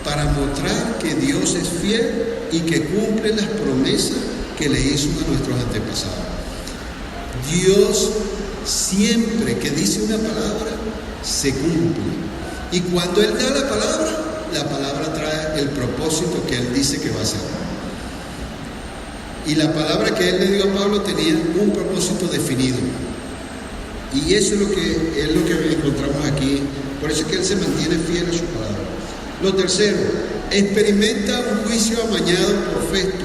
para mostrar que Dios es fiel y que cumple las promesas que le hizo a nuestros antepasados. Dios siempre que dice una palabra, se cumple. Y cuando Él da la palabra trae el propósito que Él dice que va a hacer. Y la palabra que Él le dio a Pablo tenía un propósito definido. Y eso es lo que encontramos aquí. Por eso es que Él se mantiene fiel a su palabra. Lo tercero, experimenta un juicio amañado por Festo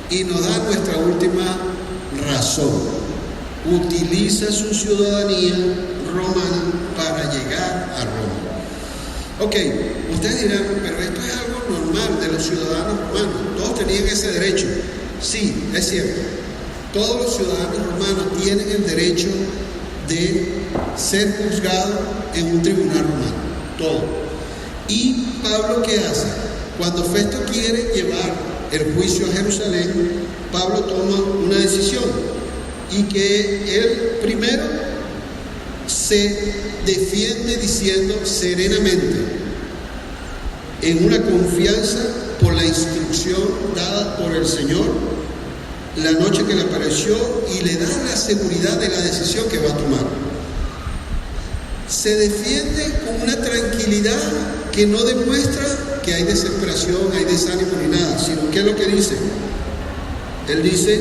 y nos da nuestra última razón. Utiliza su ciudadanía romana para llegar a Roma. Ok, ustedes dirán, pero esto es algo normal de los ciudadanos romanos. Todos tenían ese derecho. Sí, es cierto. Todos los ciudadanos romanos tienen el derecho de ser juzgados en un tribunal romano. Todo. Y Pablo, ¿qué hace? Cuando Festo quiere llevar el juicio a Jerusalén, Pablo toma una decisión. Y que él primero se defiende diciendo serenamente, en una confianza por la instrucción dada por el Señor la noche que le apareció, y le da la seguridad de la decisión que va a tomar. se defiende con una tranquilidad que no demuestra que hay desesperación, hay desánimo ni nada, sino que es lo que dice. Él dice,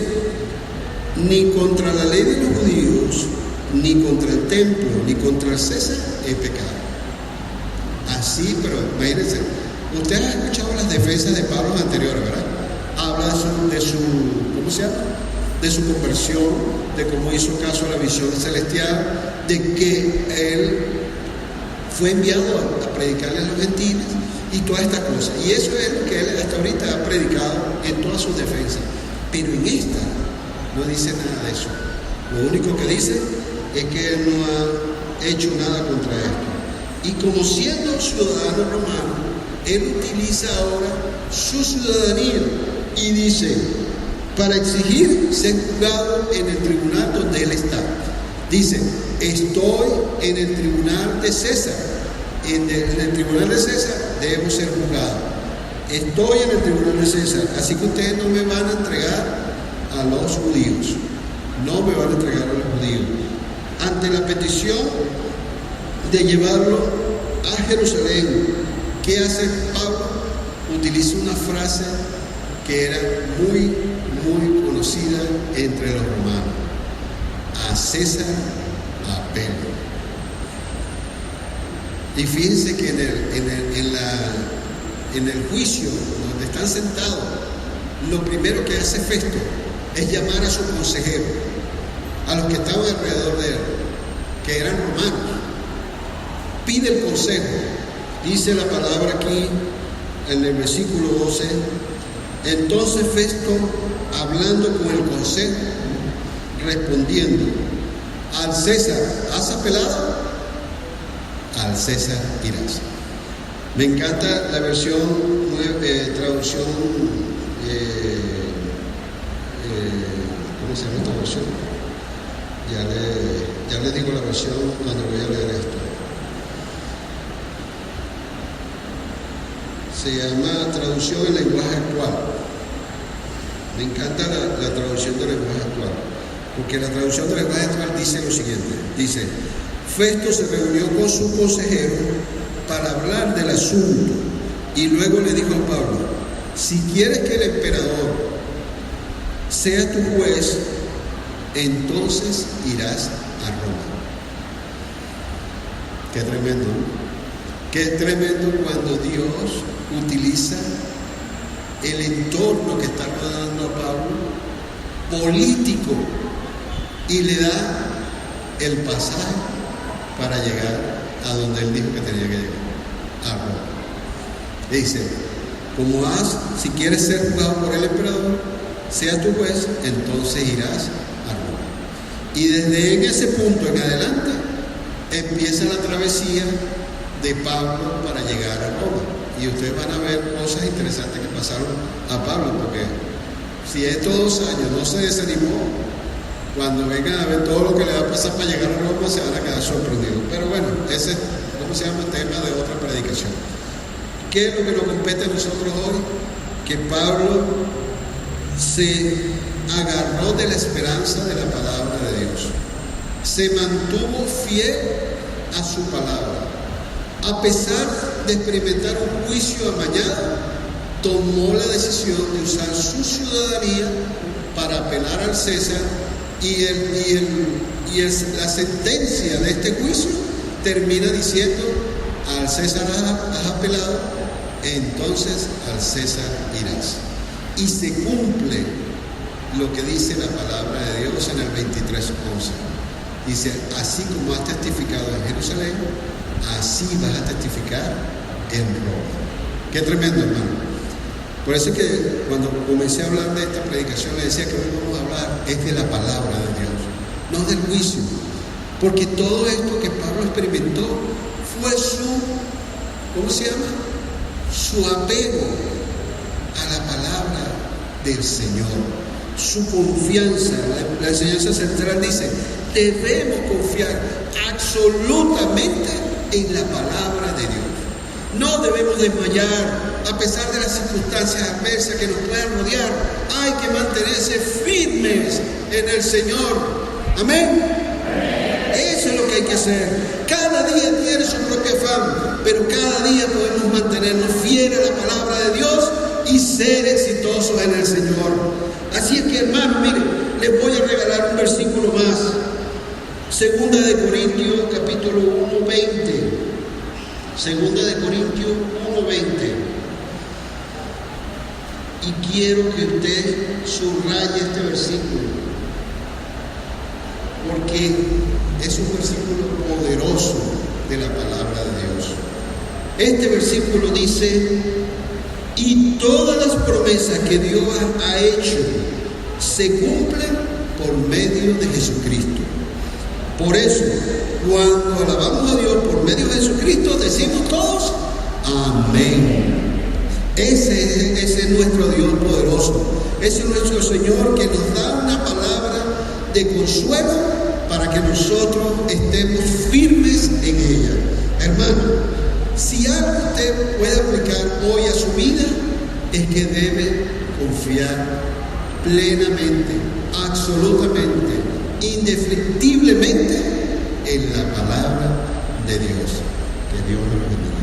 ni contra la ley de los judíos, ni contra el templo, ni contra el César he pecado. Así, pero imagínense, ustedes han escuchado las defensas de Pablo anteriores, ¿verdad? Habla de su ¿cómo se llama? De su conversión, de cómo hizo caso a la visión celestial, de que él fue enviado a predicarle a los gentiles y todas estas cosas. Y eso es lo que él hasta ahorita ha predicado en todas sus defensas. Pero en esta no dice nada de eso. Lo único que dice es que él no ha hecho nada contra esto. Y como siendo ciudadano romano, él utiliza ahora su ciudadanía y dice, para exigir ser juzgado en el tribunal donde él está. Dice, estoy en el tribunal de César. En el tribunal de César debo ser juzgado. Estoy en el tribunal de César, así que ustedes no me van a entregar a los judíos. No me van a entregar a los judíos. Ante la petición de llevarlo a Jerusalén, ¿qué hace Pablo? Utiliza una frase que era muy conocida entre los romanos. A César apelo. Y fíjense que en el juicio donde están sentados, lo primero que hace Festo es llamar a su consejero, a los que estaban alrededor de él, que eran romanos. Pide el consejo. Dice la palabra aquí en el versículo 12. Entonces Festo, hablando con el consejo, respondiendo, al César has apelado, al César irás. Me encanta la versión, traducción, ¿cómo se llama esta versión? Ya le digo la versión cuando voy a leer esto. Se llama traducción en lenguaje actual. Me encanta la traducción del lenguaje actual, porque la traducción del lenguaje actual dice lo siguiente. Dice, Festo se reunió con su consejero para hablar del asunto y luego le dijo a Pablo, si quieres que el emperador sea tu juez, entonces irás a Roma. Qué tremendo, ¿no? Qué tremendo cuando Dios utiliza el entorno que está rodeando a Pablo, político, y le da el pasaje para llegar a donde él dijo que tenía que llegar, a Roma. Dice, si quieres ser juzgado por el emperador, sea tu juez, entonces irás a Roma. Y desde en ese punto en adelante empieza la travesía de Pablo para llegar a Roma. Y ustedes van a ver cosas interesantes que pasaron a Pablo, porque si estos 2 años no se desanimó, cuando vengan a ver todo lo que le va a pasar para llegar a Roma, se van a quedar sorprendidos. Pero bueno, ese es, ¿cómo se llama? Tema de otra predicación. ¿Qué es lo que nos compete a nosotros hoy? Que Pablo se agarró de la esperanza de la palabra de Dios. Se mantuvo fiel a su palabra. A pesar de experimentar un juicio amañado, tomó la decisión de usar su ciudadanía para apelar al César la sentencia de este juicio termina diciendo, al César has apelado, entonces al César irás. Y se cumple lo que dice la palabra de Dios en el 23:11. Dice, así como has testificado en Jerusalén, así vas a testificar en Roma. Qué tremendo, hermano. Por eso es que cuando comencé a hablar de esta predicación, le decía que hoy vamos a hablar es de la palabra de Dios, no del juicio. Porque todo esto que Pablo experimentó fue ¿cómo se llama? Su apego a la palabra del Señor, su confianza. La enseñanza central dice, debemos confiar absolutamente en la palabra de Dios. No debemos desmayar a pesar de las circunstancias adversas que nos puedan rodear. Hay que mantenerse firmes en el Señor. Amén. Eso es lo que hay que hacer. Cada día tiene su propio afán, pero cada día podemos mantenernos fieles a la palabra de Dios y ser exitosos en el Señor. Así es que, hermanos, miren, les voy a regalar un versículo más. Segunda de Corintios, capítulo 1:20. Segunda de Corintios 1:20. Y quiero que usted subraye este versículo, porque es un versículo poderoso de la palabra de Dios. Este versículo dice: y todas las promesas que Dios ha hecho se cumplen por medio de Jesucristo. Por eso, cuando alabamos a Dios por medio de Jesucristo, decimos todos amén. Ese es nuestro Dios poderoso. Ese es nuestro Señor que nos da una palabra de consuelo para que nosotros estemos firmes en ella. Hermano, si algo usted puede aplicar hoy a su vida, es que debe confiar plenamente, absolutamente, indefectiblemente en la palabra de Dios. Que Dios nos bendiga.